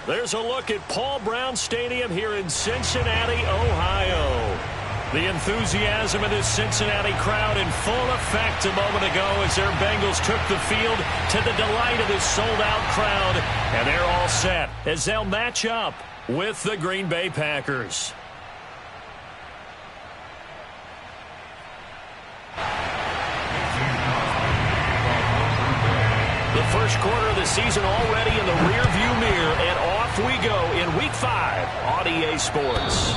There's a look at Paul Brown Stadium here in Cincinnati, Ohio. The enthusiasm of this Cincinnati crowd in full effect a moment ago as their Bengals took the field to the delight of this sold-out crowd. And they're all set as they'll match up with the Green Bay Packers. The first quarter of the season already in the rearview mirror, and off we go in Week 5 on EA Sports.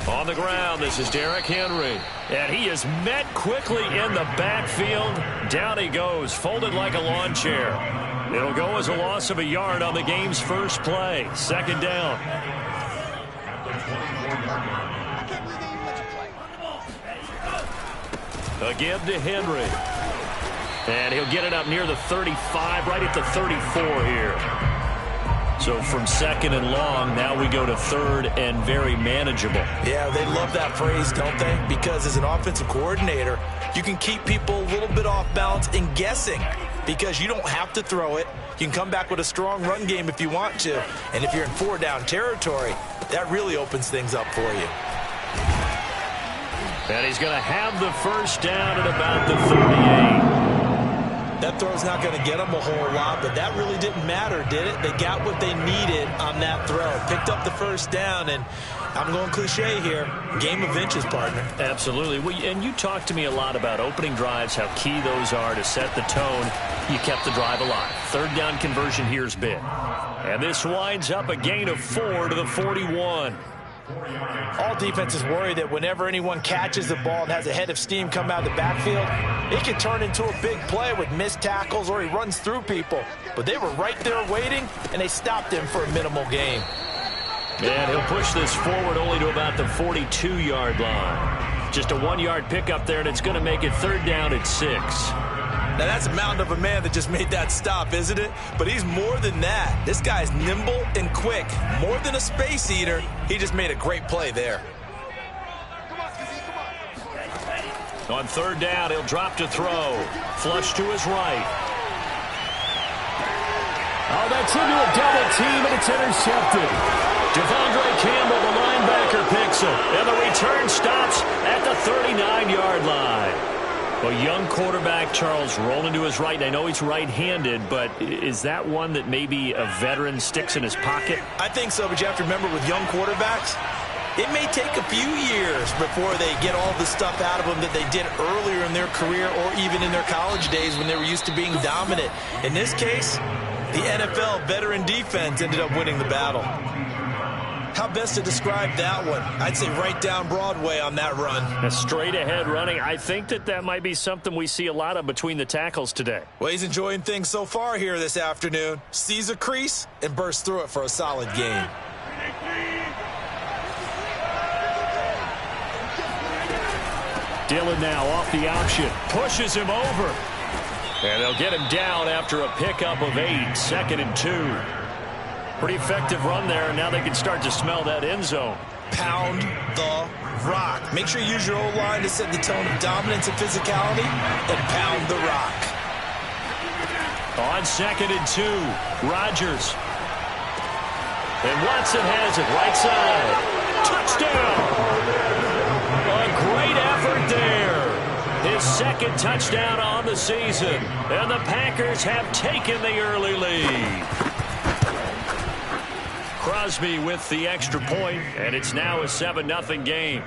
On the ground, this is Derrick Henry. And he is met quickly in the backfield. Down he goes, folded like a lawn chair. It'll go as a loss of a yard on the game's first play. Second down. Again to Henry. And he'll get it up near the 35, right at the 34 here. So from second and long, now we go to third and very manageable. Yeah, they love that phrase, don't they? Because as an offensive coordinator, you can keep people a little bit off balance and guessing because you don't have to throw it. You can come back with a strong run game if you want to. And if you're in four-down territory, that really opens things up for you. And he's going to have the first down at about the 38. That throw's not going to get them a whole lot, but that really didn't matter, did it? They got what they needed on that throw. Picked up the first down, and I'm going cliche here. Game of inches, partner. Absolutely. Well, and you talked to me a lot about opening drives, how key those are to set the tone. You kept the drive alive. Third down conversion here's big. And this winds up a gain of 4 to the 41. All defenses worry that whenever anyone catches the ball and has a head of steam come out of the backfield, it can turn into a big play with missed tackles or he runs through people. But they were right there waiting, and they stopped him for a minimal gain. And he'll push this forward only to about the 42-yard line. Just a 1-yard pickup there, and it's going to make it third down at 6. Now, that's a mountain of a man that just made that stop, isn't it? But he's more than that. This guy's nimble and quick. More than a space eater, he just made a great play there. On third down, he'll drop to throw. Flush to his right. Oh, that's into a double team, and it's intercepted. Devondre Campbell, the linebacker, picks it. And the return stops at the 39-yard line. Well, young quarterback Charles rolling to his right. I know he's right-handed, but is that one that maybe a veteran sticks in his pocket? I think so, but you have to remember with young quarterbacks, it may take a few years before they get all the stuff out of them that they did earlier in their career or even in their college days when they were used to being dominant. In this case, the NFL veteran defense ended up winning the battle. How best to describe that one? I'd say right down Broadway on that run. A straight-ahead running. I think that might be something we see a lot of between the tackles today. Well, he's enjoying things so far here this afternoon. Sees a crease and bursts through it for a solid gain. Dillon now off the option. Pushes him over. And they'll get him down after a pickup of 8. Second and 2. Pretty effective run there, and now they can start to smell that end zone. Pound the rock. Make sure you use your O-line to set the tone of dominance and physicality, and pound the rock. On second and 2, Rodgers. And Watson has it right side. Touchdown! A great effort there. His second touchdown on the season. And the Packers have taken the early lead. Crosby with the extra point, and it's now a 7-0 game.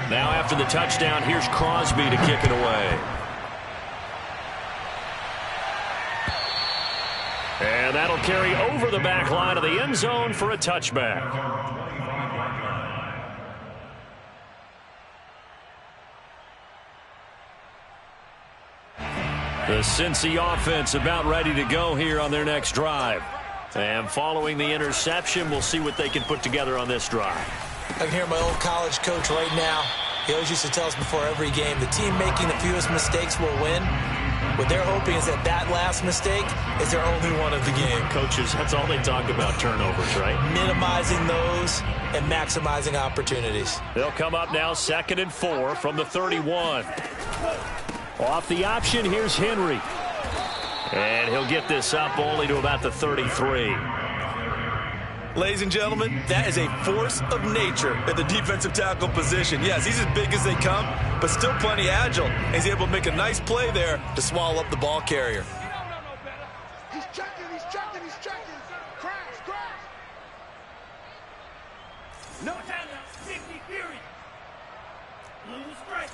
Now after the touchdown, here's Crosby to kick it away. And that'll carry over the back line of the end zone for a touchback. The Cincy offense about ready to go here on their next drive. And following the interception, we'll see what they can put together on this drive. I can hear my old college coach right now. He always used to tell us before every game, the team making the fewest mistakes will win. What they're hoping is that that last mistake is their only one of the game. Coaches, that's all they talk about, turnovers, right? Minimizing those and maximizing opportunities. They'll come up now 2nd and 4 from the 31. Off the option, here's Henry. And he'll get this up only to about the 33. Ladies and gentlemen, that is a force of nature at the defensive tackle position. Yes, he's as big as they come, but still plenty agile. And he's able to make a nice play there to swallow up the ball carrier. He's checking. Crash. No time now. 60 period. Lose strike.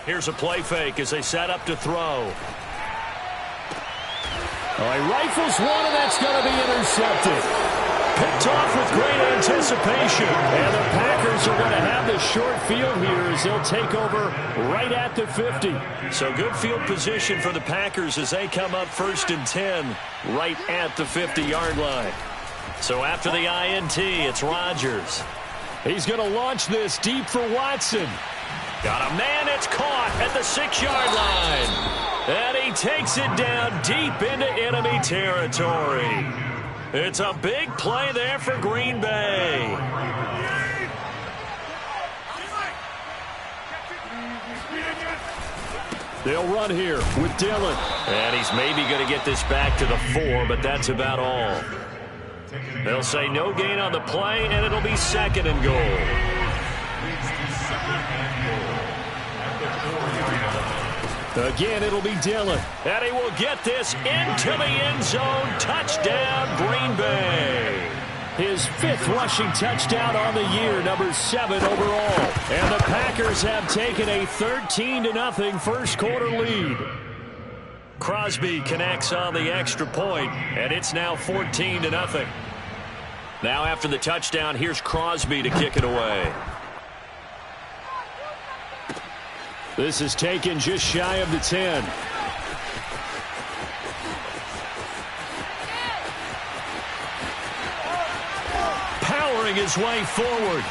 Here's a play fake as they set up to throw. Oh, he rifles one, and that's going to be intercepted. Picked off with great anticipation. And the Packers are going to have the short field here as they'll take over right at the 50. So good field position for the Packers as they come up 1st and 10 right at the 50-yard line. So after the INT, it's Rodgers. He's going to launch this deep for Watson. Got a man, it's caught at the 6-yard line. And he takes it down deep into enemy territory. It's a big play there for Green Bay. They'll run here with Dillon. And he's maybe going to get this back to the 4, but that's about all. They'll say no gain on the play, and it'll be 2nd and goal. Again, it'll be Dillon. And he will get this into the end zone. Touchdown, Green Bay. His 5th rushing touchdown on the year, number 7 overall. And the Packers have taken a 13-0 first quarter lead. Crosby connects on the extra point, and it's now 14-0. Now after the touchdown, here's Crosby to kick it away. This is taken just shy of the 10. Powering his way forward.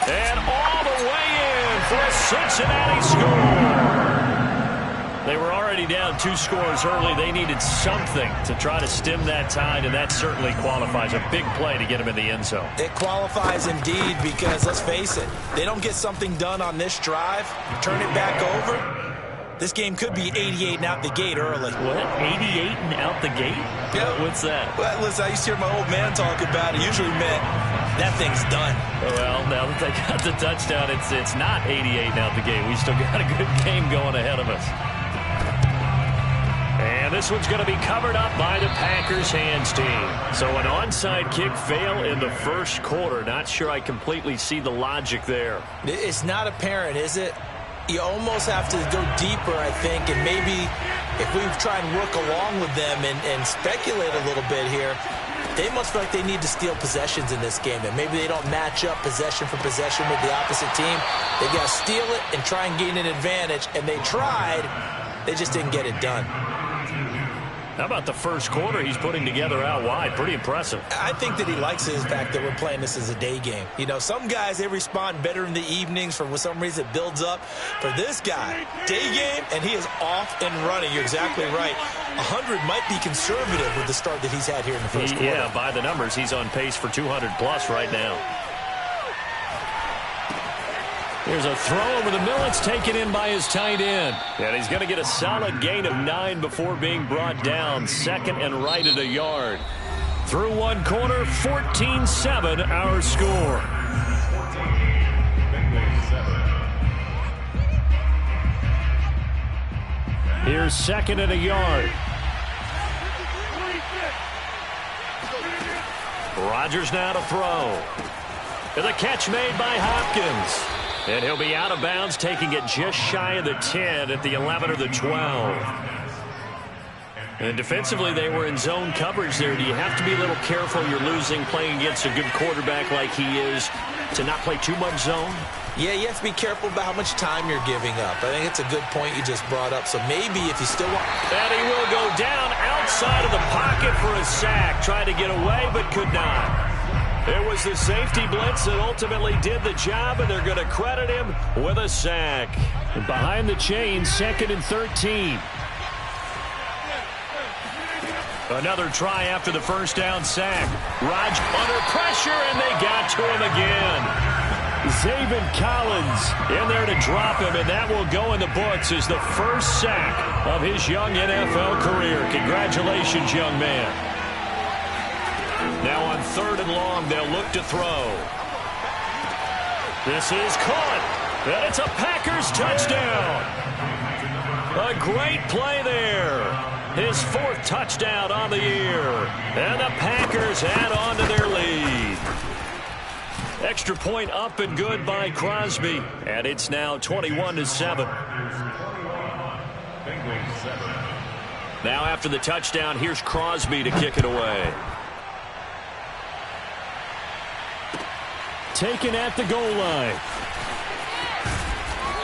And all the way in for a Cincinnati score. They were already down 2 scores early. They needed something to try to stem that tide, and that certainly qualifies. A big play to get him in the end zone. It qualifies indeed because, let's face it, they don't get something done on this drive, turn it back over, this game could be 88 and out the gate early. What? 88 and out the gate? Yep. What's that? Well, listen, I used to hear my old man talk about it. Usually meant that thing's done. Well, now that they got the touchdown, it's not 88 and out the gate. We still got a good game going ahead of us. And this one's going to be covered up by the Packers hands team. So an onside kick fail in the first quarter. Not sure I completely see the logic there. It's not apparent, is it? You almost have to go deeper, I think, and maybe if we try and work along with them and speculate a little bit here, they must feel like they need to steal possessions in this game, and maybe they don't match up possession for possession with the opposite team. They've got to steal it and try and gain an advantage, and they tried. They just didn't get it done. How about the first quarter he's putting together out wide? Pretty impressive. I think that he likes the fact that we're playing this as a day game. You know, some guys, they respond better in the evenings. For some reason, it builds up. For this guy, day game, and he is off and running. You're exactly right. 100 might be conservative with the start that he's had here in the first quarter. Yeah, by the numbers, he's on pace for 200-plus right now. Here's a throw over the middle. It's taken in by his tight end. And he's going to get a solid gain of 9 before being brought down. 2nd and right at a yard. Through one quarter, 14-7 our score. Here's 2nd and a yard. Rodgers now to throw. And the catch made by Hopkins. And he'll be out of bounds, taking it just shy of the 10 at the 11 or the 12. And defensively, they were in zone coverage there. Do you have to be a little careful? You're losing, playing against a good quarterback like he is, to not play too much zone? Yeah, you have to be careful about how much time you're giving up. I think it's a good point you just brought up. So maybe if you still want... And he will go down outside of the pocket for a sack. Tried to get away, but could not. It was the safety blitz that ultimately did the job, and they're going to credit him with a sack. And behind the chains, 2nd and 13. Another try after the first down sack. Raj under pressure, and they got to him again. Zaven Collins in there to drop him, and that will go in the books as the first sack of his young NFL career. Congratulations, young man. Now on 3rd and long, they'll look to throw. This is caught, and it's a Packers touchdown. A great play there. His 4th touchdown on the year. And the Packers add on to their lead. Extra point up and good by Crosby. And it's now 21-7. Now after the touchdown, here's Crosby to kick it away. Taken at the goal line.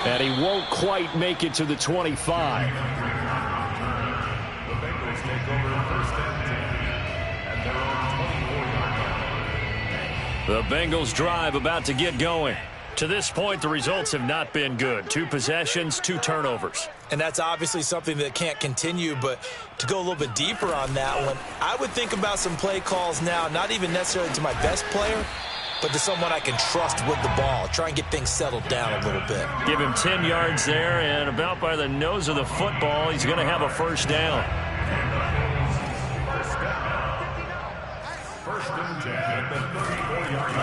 And he won't quite make it to the 25. The Bengals drive about to get going. To this point, the results have not been good. 2 possessions, 2 turnovers. And that's obviously something that can't continue, but to go a little bit deeper on that one, I would think about some play calls now, not even necessarily to my best player, but to someone I can trust with the ball. Try and get things settled down a little bit. Give him 10 yards there, and about by the nose of the football, he's going to have a first down.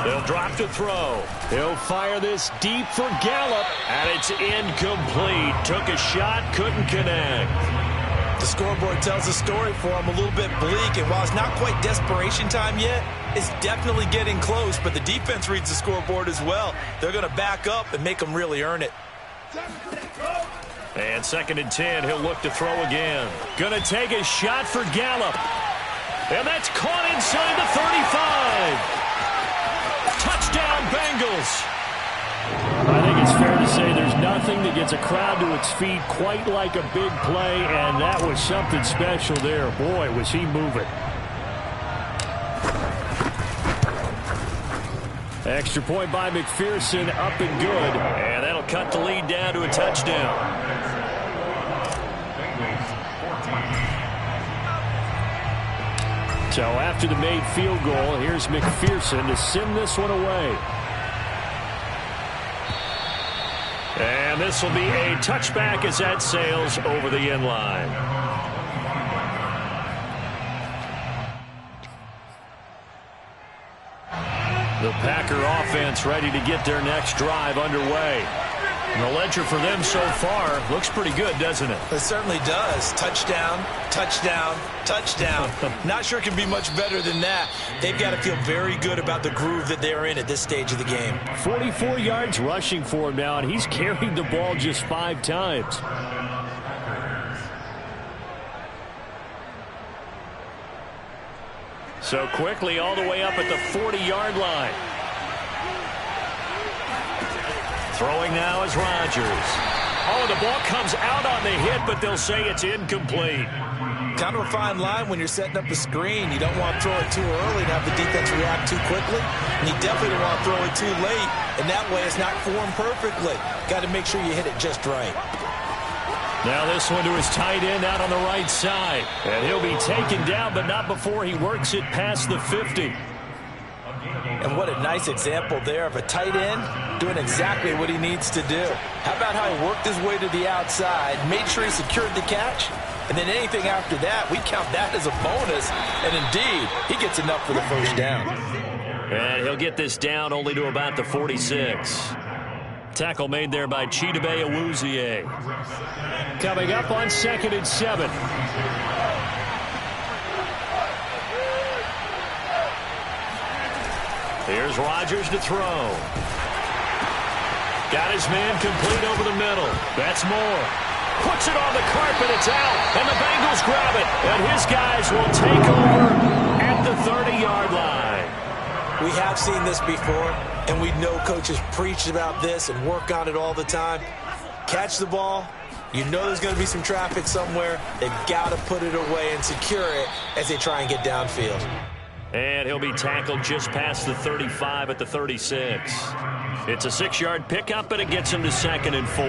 They'll drop to throw. He'll fire this deep for Gallup, and it's incomplete. Took a shot, couldn't connect. The scoreboard tells a story for him, a little bit bleak, and while it's not quite desperation time yet, it's definitely getting close, but the defense reads the scoreboard as well. They're going to back up and make them really earn it. And 2nd and 10, he'll look to throw again. Going to take a shot for Gallup. And that's caught inside the 35. Touchdown, Bengals. I think it's fair to say there's nothing that gets a crowd to its feet quite like a big play, and that was something special there. Boy, was he moving. Extra point by McPherson, up and good. And that'll cut the lead down to a touchdown. So after the made field goal, here's McPherson to send this one away. And this will be a touchback as that sails over the end line. The Packer offense ready to get their next drive underway. And the ledger for them so far looks pretty good, doesn't it? It certainly does. Touchdown, touchdown, touchdown. Not sure it can be much better than that. They've got to feel very good about the groove that they're in at this stage of the game. 44 yards rushing for him now, and he's carried the ball just 5 times. So quickly all the way up at the 40-yard line. Throwing now is Rodgers. Oh, the ball comes out on the hit, but they'll say it's incomplete. Kind of a fine line when you're setting up a screen. You don't want to throw it too early and have the defense react too quickly. And you definitely don't want to throw it too late. And that way it's not formed perfectly. Got to make sure you hit it just right. Now this one to his tight end out on the right side. And he'll be taken down, but not before he works it past the 50. And what a nice example there of a tight end doing exactly what he needs to do. How about how he worked his way to the outside, made sure he secured the catch, and then anything after that, we count that as a bonus. And indeed, he gets enough for the first down. And he'll get this down only to about the 46. Tackle made there by Chidobe Awuzie. Coming up on 2nd and 7. Here's Rodgers to throw. Got his man complete over the middle. That's Moore. Puts it on the carpet. It's out. And the Bengals grab it. And his guys will take over at the 30-yard line. We have seen this before, and we know coaches preach about this and work on it all the time. Catch the ball. You know there's going to be some traffic somewhere. They've got to put it away and secure it as they try and get downfield. And he'll be tackled just past the 35 at the 36. It's a 6-yard pickup, and it gets him to 2nd and 4.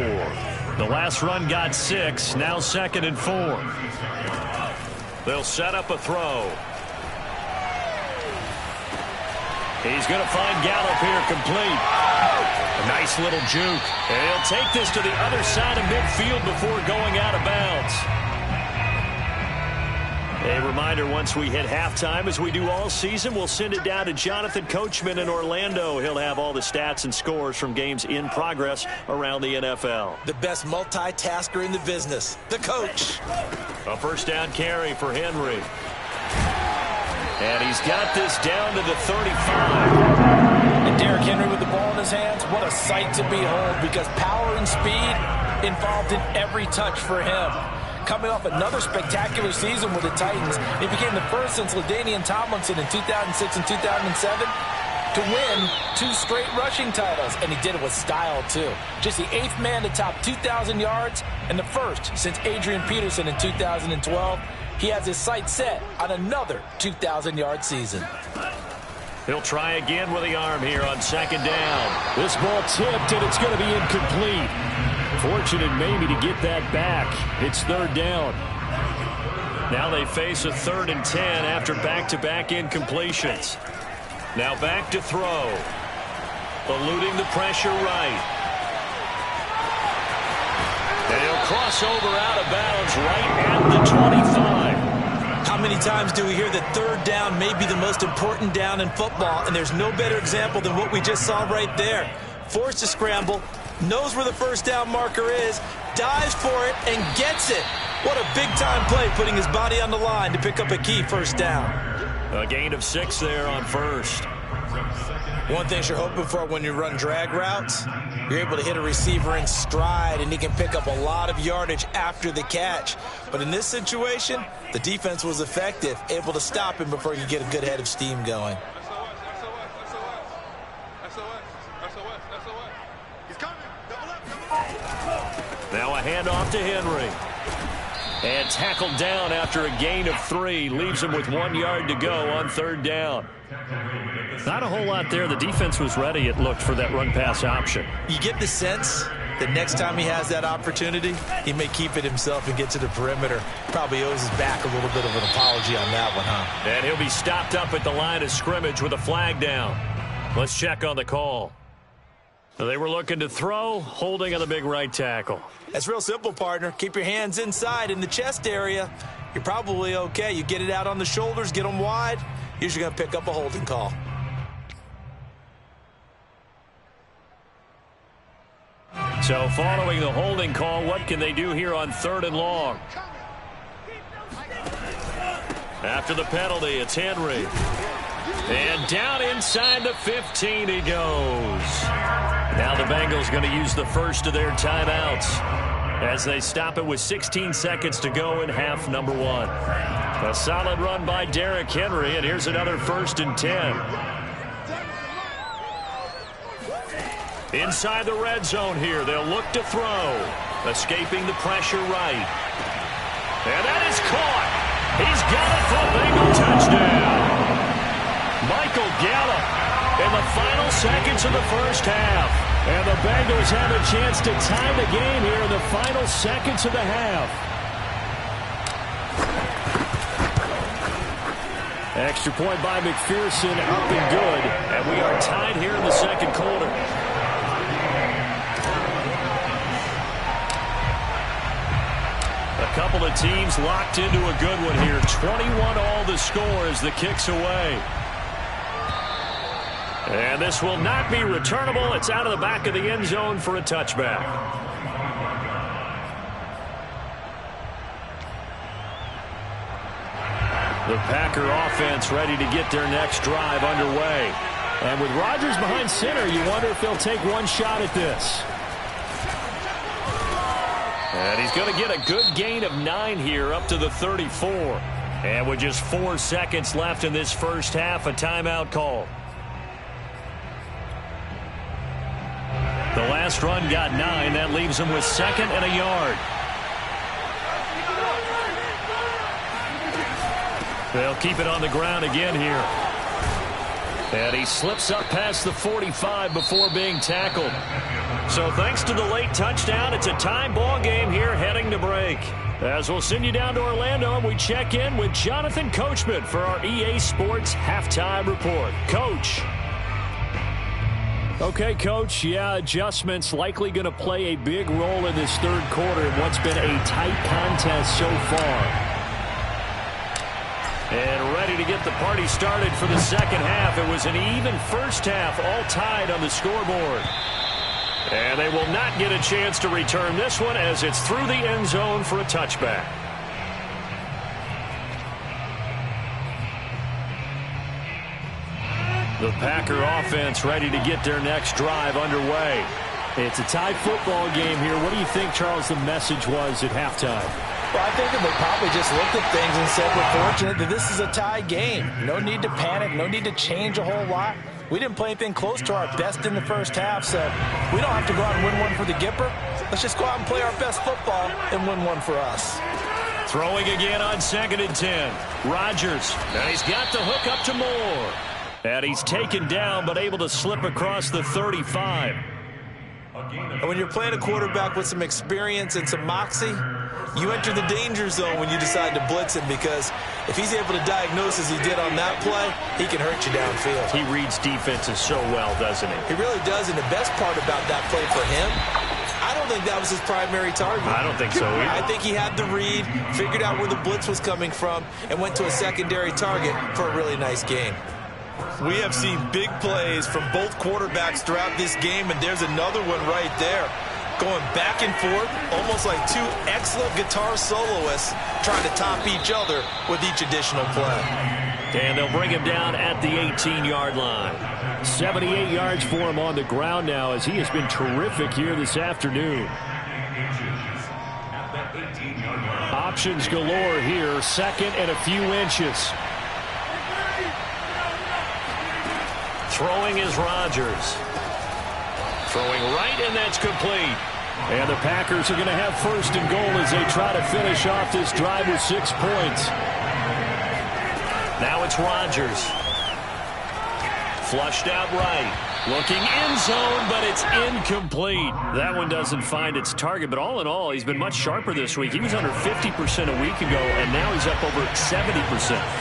The last run got 6, now 2nd and 4. They'll set up a throw. He's going to find Gallup here complete. A nice little juke. And he'll take this to the other side of midfield before going out of bounds. A reminder, once we hit halftime, as we do all season, we'll send it down to Jonathan Coachman in Orlando. He'll have all the stats and scores from games in progress around the NFL. The best multitasker in the business, the coach. A first down carry for Henry. And he's got this down to the 35. And Derrick Henry with the ball in his hands, what a sight to behold, because power and speed involved in every touch for him. Coming off another spectacular season with the Titans, he became the first since LaDainian Tomlinson in 2006 and 2007 to win 2 straight rushing titles, and he did it with style, too. Just the 8th man to top 2,000 yards and the first since Adrian Peterson in 2012. He has his sights set on another 2,000-yard season. He'll try again with the arm here on 2nd down. This ball tipped, and it's going to be incomplete. Fortunate maybe to get that back. It's 3rd down. Now they face a 3rd and 10 after back-to-back incompletions. Now back to throw. Eluding the pressure right. And he'll cross over out of bounds right at the 25. How many times do we hear that 3rd down may be the most important down in football, and there's no better example than what we just saw right there. Forced to scramble, knows where the first down marker is, dives for it, and gets it. What a big-time play, putting his body on the line to pick up a key first down. A gain of 6 there on first. One thing you're hoping for when you run drag routes, you're able to hit a receiver in stride, and he can pick up a lot of yardage after the catch. But in this situation, the defense was effective, able to stop him before he could get a good head of steam going. Now a handoff to Henry. And tackled down after a gain of 3. Leaves him with 1 yard to go on 3rd down. Not a whole lot there. The defense was ready, it looked, for that run-pass option. You get the sense that next time he has that opportunity, he may keep it himself and get to the perimeter. Probably owes his back a little bit of an apology on that one, huh? And he'll be stopped up at the line of scrimmage with a flag down. Let's check on the call. They were looking to throw, holding on the big right tackle. That's real simple, partner. Keep your hands inside in the chest area. You're probably okay. You get it out on the shoulders, get them wide. Usually going to pick up a holding call. So following the holding call, what can they do here on 3rd and long? After the penalty, it's Henry. And down inside the 15 he goes. Now the Bengals going to use the first of their timeouts as they stop it with 16 seconds to go in half number 1. A solid run by Derrick Henry, and here's another 1st and 10. Inside the red zone here, they'll look to throw. Escaping the pressure right. And that is caught. He's got it for a Bengal touchdown. Michael Gallup in the final seconds of the first half. And the Bengals have a chance to tie the game here in the final seconds of the half. Extra point by McPherson, up and good. And we are tied here in the 2nd quarter. A couple of teams locked into a good one here. 21 all the score as the kick's away. And this will not be returnable. It's out of the back of the end zone for a touchback. The Packer offense ready to get their next drive underway. And with Rodgers behind center, you wonder if they'll take one shot at this. And he's going to get a good gain of 9 here up to the 34. And with just 4 seconds left in this first half, a timeout call. The last run got 9. That leaves him with 2nd and a yard. They'll keep it on the ground again here. And he slips up past the 45 before being tackled. So thanks to the late touchdown, it's a tie ball game here heading to break. As we'll send you down to Orlando, and we check in with Jonathan Coachman for our EA Sports Halftime Report. Coach. Okay, Coach, adjustments likely going to play a big role in this third quarter in what's been a tight contest so far. And ready to get the party started for the second half. It was an even first half, all tied on the scoreboard. And they will not get a chance to return this one as it's through the end zone for a touchback. The Packer offense ready to get their next drive underway. It's a tied football game here. What do you think, Charles, the message was at halftime? Well, I think that they probably just looked at things and said we're fortunate that this is a tie game. No need to panic. No need to change a whole lot. We didn't play anything close to our best in the first half, so we don't have to go out and win one for the Gipper. Let's just go out and play our best football and win one for us. Throwing again on 2nd and 10. Rodgers, and he's got the hook up to Moore. And he's taken down but able to slip across the 35. And when you're playing a quarterback with some experience and some moxie, you enter the danger zone when you decide to blitz him, because if he's able to diagnose as he did on that play, he can hurt you downfield. He reads defenses so well, doesn't he? He really does, and the best part about that play for him, I don't think that was his primary target. I don't think so either. I think he had the read, figured out where the blitz was coming from, and went to a secondary target for a really nice game. We have seen big plays from both quarterbacks throughout this game, and there's another one right there. Going back and forth, almost like two excellent guitar soloists trying to top each other with each additional play. And they'll bring him down at the 18-yard line. 78 yards for him on the ground now, as he has been terrific here this afternoon. Options galore here, 2nd and a few inches. Throwing is Rodgers. Throwing right, and that's complete. And the Packers are going to have 1st and goal as they try to finish off this drive with 6 points. Now it's Rodgers. Flushed out right. Looking end zone, but it's incomplete. That one doesn't find its target, but all in all, he's been much sharper this week. He was under 50% a week ago, and now he's up over 70%.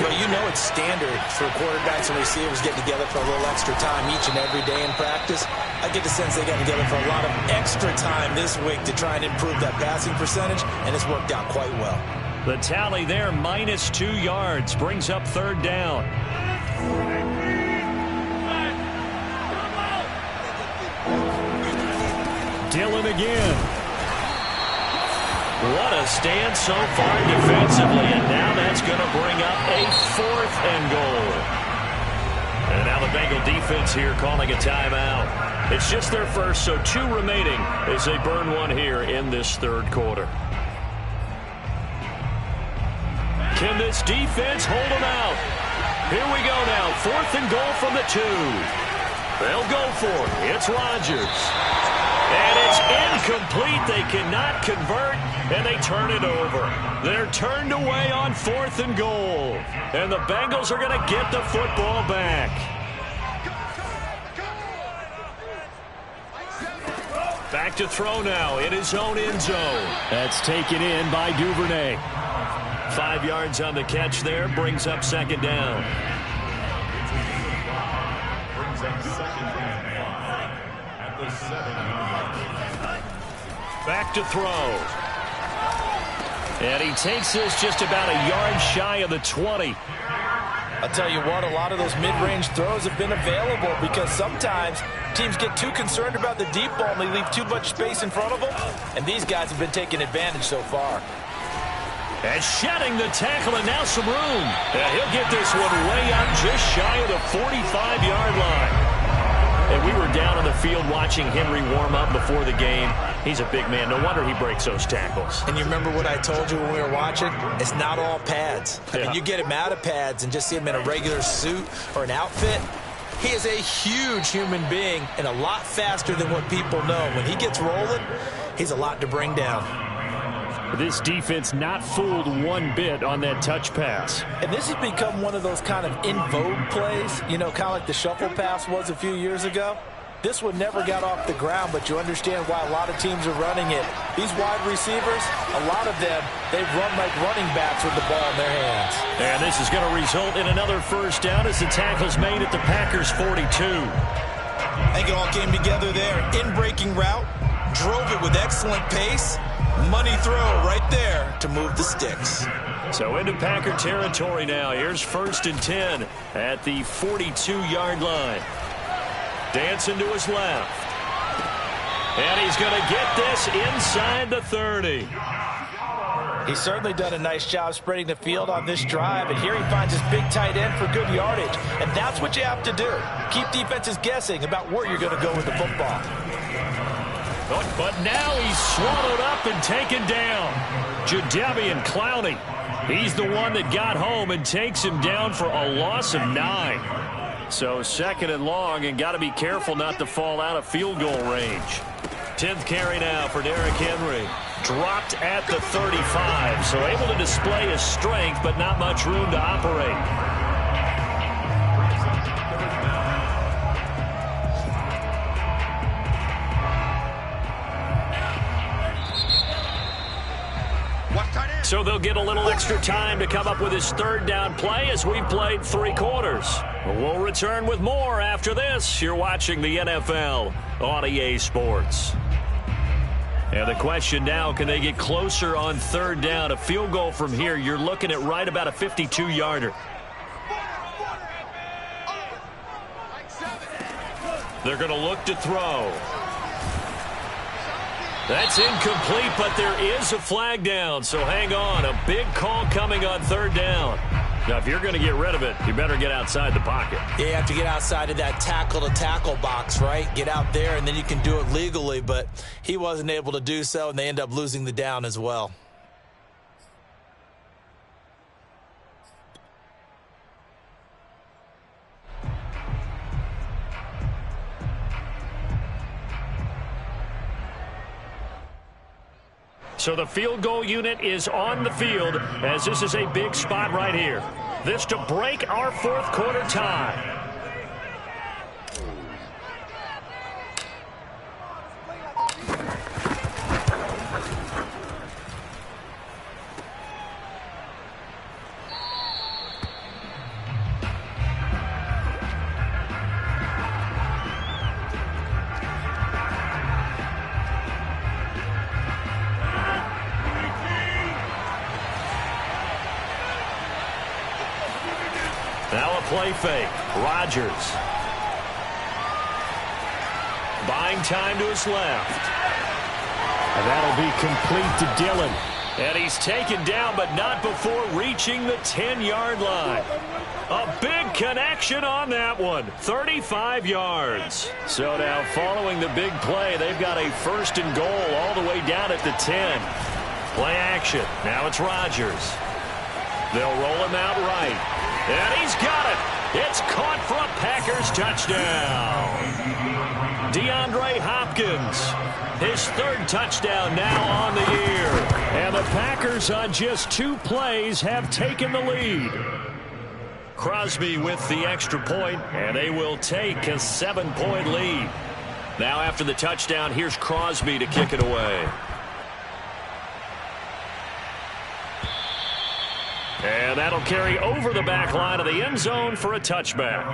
Well, you know it's standard for quarterbacks and receivers getting together for a little extra time each and every day in practice. I get the sense they got together for a lot of extra time this week to try and improve that passing percentage, and it's worked out quite well. The tally there, minus 2 yards, brings up 3rd down. Dillon again. What a stand so far defensively, and now that's going to bring up a 4th and goal. And now the Bengal defense here calling a timeout. It's just their first, so 2 remaining as they burn one here in this third quarter. Can this defense hold them out? Here we go now, 4th and goal from the 2. They'll go for it. It's Rodgers. And it's incomplete. They cannot convert, and they turn it over. They're turned away on 4th and goal. And the Bengals are going to get the football back. Back to throw now in his own end zone. That's taken in by Duvernay. 5 yards on the catch there, brings up 2nd down. Brings up 2nd down at the 7-yard line. Back to throw. And he takes this just about a yard shy of the 20. I'll tell you what, a lot of those mid-range throws have been available because sometimes teams get too concerned about the deep ball and they leave too much space in front of them, and these guys have been taking advantage so far. And shedding the tackle, and now some room. And he'll get this one way out just shy of the 45-yard line. And we were down on the field watching Henry warm up before the game. He's a big man. No wonder he breaks those tackles. And you remember what I told you when we were watching? It's not all pads. I mean, you get him out of pads and just see him in a regular suit or an outfit. He is a huge human being and a lot faster than what people know. When he gets rolling, he's a lot to bring down. This defense not fooled one bit on that touch pass. And this has become one of those kind of in vogue plays, you know, kind of like the shuffle pass was a few years ago. This one never got off the ground, but you understand why a lot of teams are running it. These wide receivers, a lot of them, they've run like running backs with the ball in their hands. And this is going to result in another first down as the tackle's made at the Packers' 42. I think it all came together there. In-breaking route, drove it with excellent pace. Money throw right there to move the sticks. So into Packer territory now. Here's 1st and 10 at the 42-yard line. Dancing to his left. And he's going to get this inside the 30. He's certainly done a nice job spreading the field on this drive, and here he finds his big tight end for good yardage. And that's what you have to do. Keep defenses guessing about where you're going to go with the football. But now he's swallowed up and taken down. Jadeveon Clowney. He's the one that got home and takes him down for a loss of 9. So 2nd and long, and got to be careful not to fall out of field goal range. 10th carry now for Derrick Henry. Dropped at the 35, so able to display his strength, but not much room to operate. So they'll get a little extra time to come up with his 3rd down play as we've played 3 quarters. We'll return with more after this. You're watching the NFL on EA Sports. And the question now, can they get closer on 3rd down? A field goal from here, you're looking at right about a 52-yarder. They're going to look to throw. That's incomplete, but there is a flag down, so hang on. A big call coming on 3rd down. Now, if you're going to get rid of it, you better get outside the pocket. Yeah, you have to get outside of that tackle-to-tackle box, right? Get out there, and then you can do it legally, but he wasn't able to do so, and they end up losing the down as well. So the field goal unit is on the field as this is a big spot right here. This to break our 4th quarter tie. Now a play fake. Rodgers. Buying time to his left. And that'll be complete to Dillon. And he's taken down, but not before reaching the 10-yard line. A big connection on that one. 35 yards. So now following the big play, they've got a 1st and goal all the way down at the 10. Play action. Now it's Rodgers. They'll roll him out right. And he's got it. It's caught for a Packers touchdown. DeAndre Hopkins, his 3rd touchdown now on the year. And the Packers on just 2 plays have taken the lead. Crosby with the extra point, and they will take a 7-point lead. Now after the touchdown, here's Crosby to kick it away. And that'll carry over the back line of the end zone for a touchback.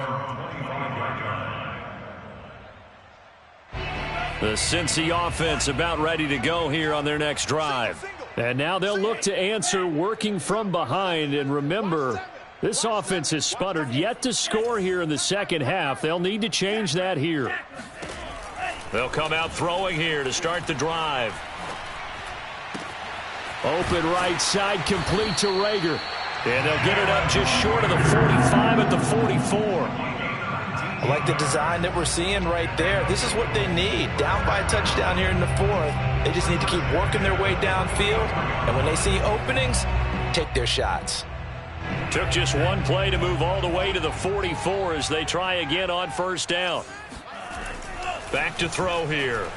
The Cincy offense about ready to go here on their next drive. And now they'll look to answer working from behind. And remember, this offense has sputtered yet to score here in the 2nd half. They'll need to change that here. They'll come out throwing here to start the drive. Open right side, complete to Reagor. And they'll get it up just short of the 45 at the 44. I like the design that we're seeing right there. This is what they need. Down by a touchdown here in the 4th. They just need to keep working their way downfield. And when they see openings, take their shots. Took just one play to move all the way to the 44 as they try again on 1st down. Back to throw here.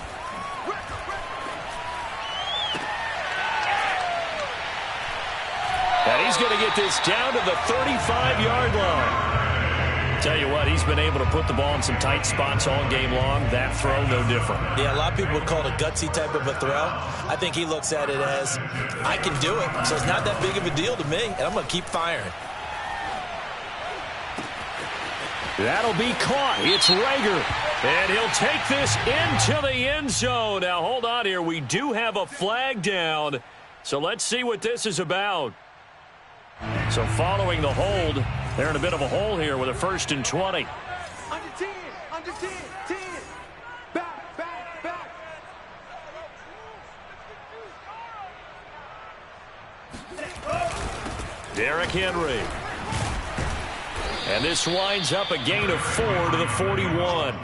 And he's going to get this down to the 35-yard line. Tell you what, he's been able to put the ball in some tight spots all game long. That throw, no different. Yeah, a lot of people would call it a gutsy type of a throw. I think he looks at it as, I can do it, so it's not that big of a deal to me, and I'm going to keep firing. That'll be caught. It's Reagor. And he'll take this into the end zone. Now, hold on here. We do have a flag down. So let's see what this is about. So following the hold, they're in a bit of a hole here with a 1st and 20. Under 10, under 10, 10. Back, back, back. Derrick Henry. And this winds up a gain of 4 to the 41.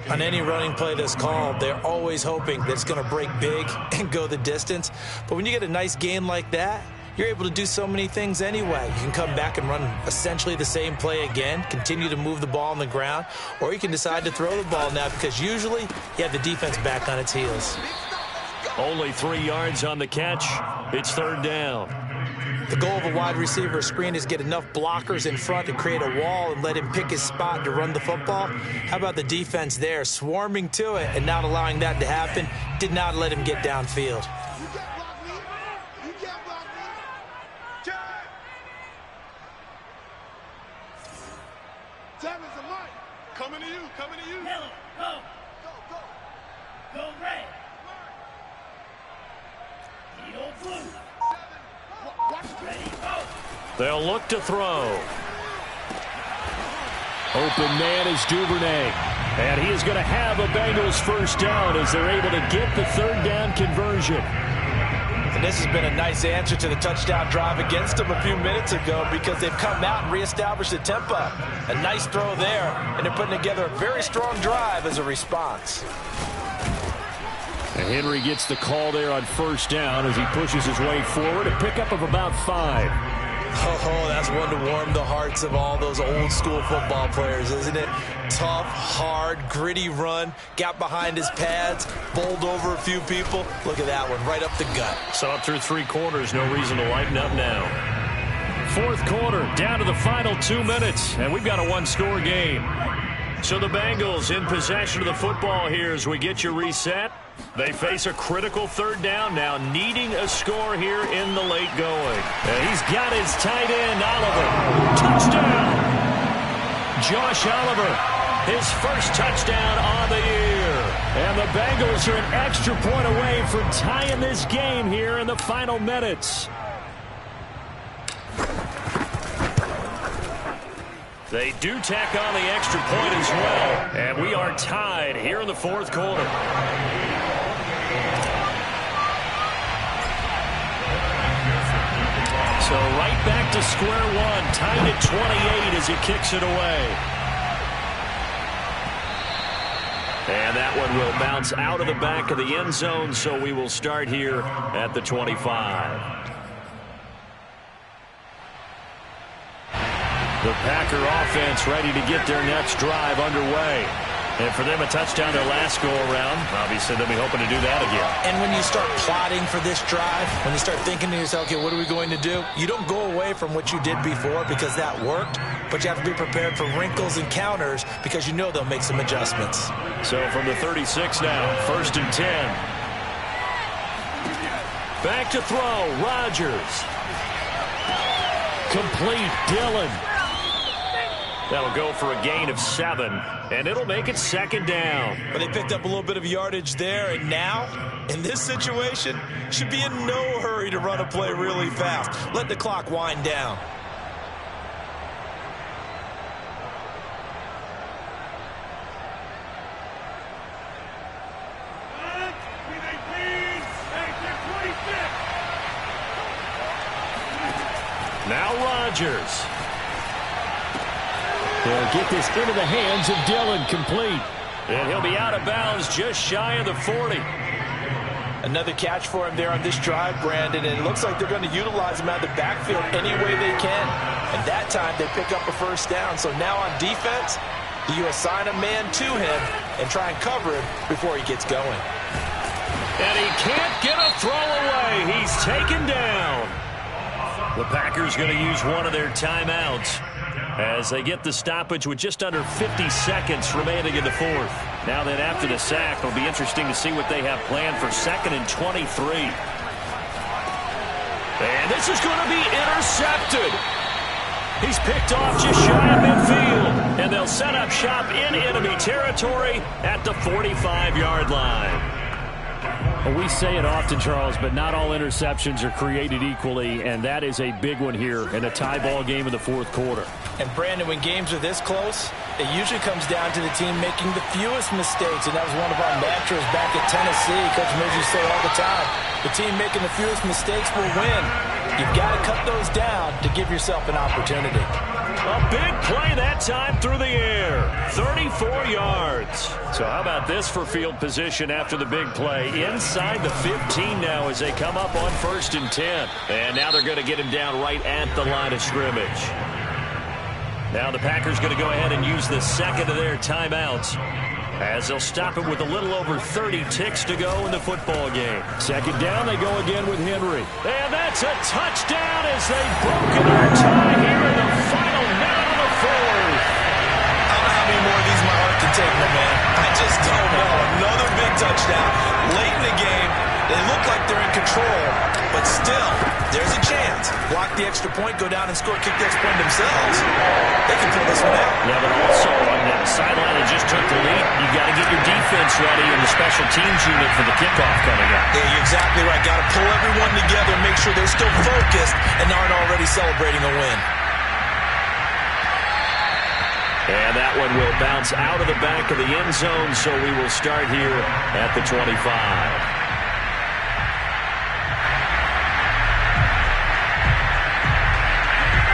On any running play that's called, they're always hoping that it's going to break big and go the distance. But when you get a nice gain like that, you're able to do so many things anyway. You can come back and run essentially the same play again, continue to move the ball on the ground, or you can decide to throw the ball now because usually you have the defense back on its heels. Only 3 yards on the catch. It's 3rd down. The goal of a wide receiver screen is get enough blockers in front to create a wall and let him pick his spot to run the football. How about the defense there, swarming to it and not allowing that to happen? Did not let him get downfield. You can't block me. You can't block me. Time. Time is a mic. Coming to you, coming to you. Yellow, go. Go, go. Go red. Yellow blue. Watch the Ready, go. They'll look to throw. Open man is Duvernay. And he is going to have a Bengals 1st down as they're able to get the 3rd down conversion. And this has been a nice answer to the touchdown drive against them a few minutes ago because they've come out and reestablished the tempo. A nice throw there, and they're putting together a very strong drive as a response. And Henry gets the call there on 1st down as he pushes his way forward. A pickup of about 5. Oh, that's one to warm the hearts of all those old school football players, isn't it? Tough, hard, gritty run, got behind his pads, bowled over a few people. Look at that one, right up the gut. So up through 3 quarters, no reason to lighten up now. 4th quarter, down to the final 2 minutes, and we've got a 1-score game. So the Bengals in possession of the football here as we get you reset. They face a critical 3rd down now, needing a score here in the late going. And he's got his tight end, Oliver. Touchdown! Josh Oliver, his 1st touchdown on the year. And the Bengals are an extra point away from tying this game here in the final minutes. They do tack on the extra point as well. And we are tied here in the 4th quarter. So right back to square one, tied at 28 as he kicks it away. And that one will bounce out of the back of the end zone, so we will start here at the 25. The Packer offense ready to get their next drive underway. And for them, a touchdown their last go-around. Obviously, they'll be hoping to do that again. And when you start plotting for this drive, when you start thinking to yourself, okay, what are we going to do? You don't go away from what you did before because that worked, but you have to be prepared for wrinkles and counters because you know they'll make some adjustments. So from the 36 now, 1st and 10. Back to throw, Rodgers. Complete, Dillon. That'll go for a gain of 7, and it'll make it 2nd down. But they picked up a little bit of yardage there, and now, in this situation, should be in no hurry to run a play really fast. Let the clock wind down. Now Rodgers. They'll get this into the hands of Dillon, complete. And he'll be out of bounds just shy of the 40. Another catch for him there on this drive, Brandon, and it looks like they're going to utilize him out of the backfield any way they can. And that time they pick up a 1st down. So now on defense, do you assign a man to him and try and cover him before he gets going? And he can't get a throw away. He's taken down. The Packers going to use one of their timeouts as they get the stoppage with just under 50 seconds remaining in the fourth. Now then, after the sack, it'll be interesting to see what they have planned for 2nd and 23. And this is going to be intercepted. He's picked off just shy of midfield, and they'll set up shop in enemy territory at the 45-yard line. Well, we say it often, Charles, but not all interceptions are created equally, and that is a big one here in a tie ball game in the fourth quarter. And, Brandon, when games are this close, it usually comes down to the team making the fewest mistakes, and that was one of our mantras back at Tennessee. Coach Mills used to say all the time, the team making the fewest mistakes will win. You've got to cut those down to give yourself an opportunity. A big play that time through the air. 34 yards. So how about this for field position after the big play? Inside the 15 now as they come up on 1st and 10. And now they're going to get him down right at the line of scrimmage. Now the Packers going to go ahead and use the 2nd of their timeouts as they'll stop it with a little over 30 ticks to go in the football game. 2nd down, they go again with Henry. And that's a touchdown as they've broken our tie here in the final minute of the fourth. I don't know how many more of these my heart can take, my man. I just don't know. Another big touchdown. Late in the game, they look like they're in control, but still, there's a chance. Block the extra point, go down and score, kick the extra point themselves. They can pull this one out. Yeah, but also on that sideline that just took the lead, you got to get your defense ready and the special teams unit for the kickoff coming up. Yeah, you're exactly right. Got to pull everyone together and make sure they're still focused and aren't already celebrating a win. And that one will bounce out of the back of the end zone, so we will start here at the 25.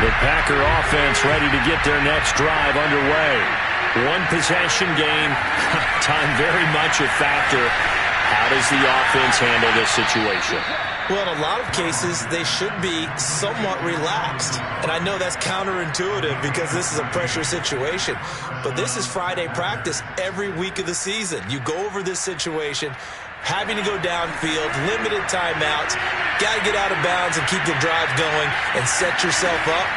The Packer offense ready to get their next drive underway. One possession game, time very much a factor. How does the offense handle this situation? Well, in a lot of cases, they should be somewhat relaxed. And I know that's counterintuitive because this is a pressure situation. But this is Friday practice every week of the season. You go over this situation, having to go downfield, limited timeouts, got to get out of bounds and keep the drive going and set yourself up.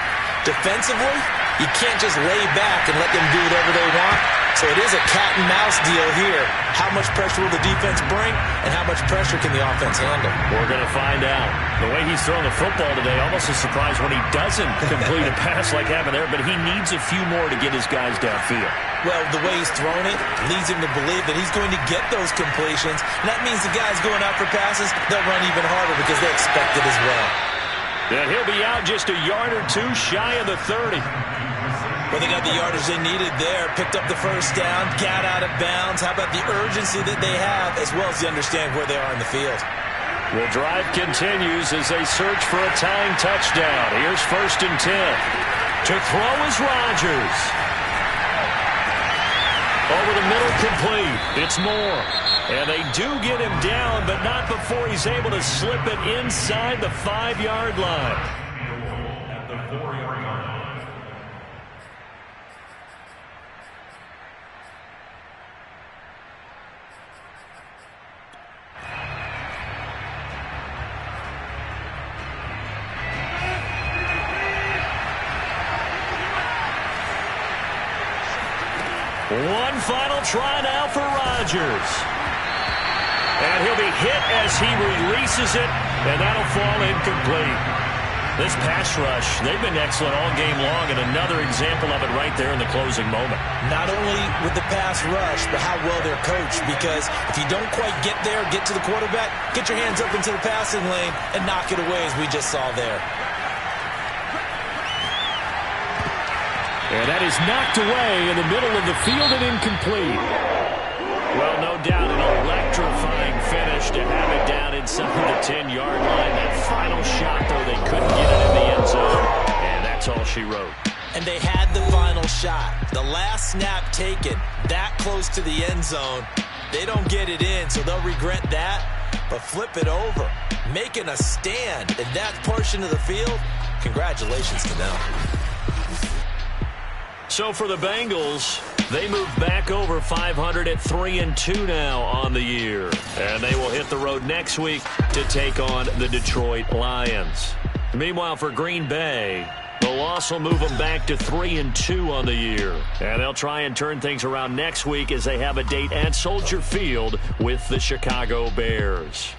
Defensively, you can't just lay back and let them do whatever they want. So it is a cat-and-mouse deal here. How much pressure will the defense bring, and how much pressure can the offense handle? We're going to find out. The way he's throwing the football today, almost a surprise when he doesn't complete a pass like having there, but he needs a few more to get his guys downfield. Well, the way he's thrown it leads him to believe that he's going to get those completions. And that means the guys going out for passes, they'll run even harder because they expect it as well. Then he'll be out just a yard or two shy of the 30. Well, they got the yardage they needed there, picked up the first down, got out of bounds. How about the urgency that they have, as well as they understand where they are in the field? The drive continues as they search for a tying touchdown. Here's 1st and 10. To throw is Rodgers. Over the middle, complete. It's Moore. And they do get him down, but not before he's able to slip it inside the 5-yard line. At the 4-yard line. One final try now for Rodgers. And he'll be hit as he releases it, and that'll fall incomplete. This pass rush, they've been excellent all game long, and another example of it right there in the closing moment. Not only with the pass rush, but how well they're coached, because if you don't quite get there, get to the quarterback, get your hands up into the passing lane and knock it away as we just saw there. And that is knocked away in the middle of the field and incomplete. Well, no doubt an electrifying finish to have it down inside the 10-yard line. That final shot, though, they couldn't get it in the end zone, and that's all she wrote. And they had the final shot. The last snap taken that close to the end zone. They don't get it in, so they'll regret that. But flip it over, making a stand in that portion of the field, congratulations to them. So for the Bengals, they move back over 500 at 3-2 now on the year. And they will hit the road next week to take on the Detroit Lions. Meanwhile, for Green Bay, the loss will move them back to 3-2 on the year. And they'll try and turn things around next week as they have a date at Soldier Field with the Chicago Bears.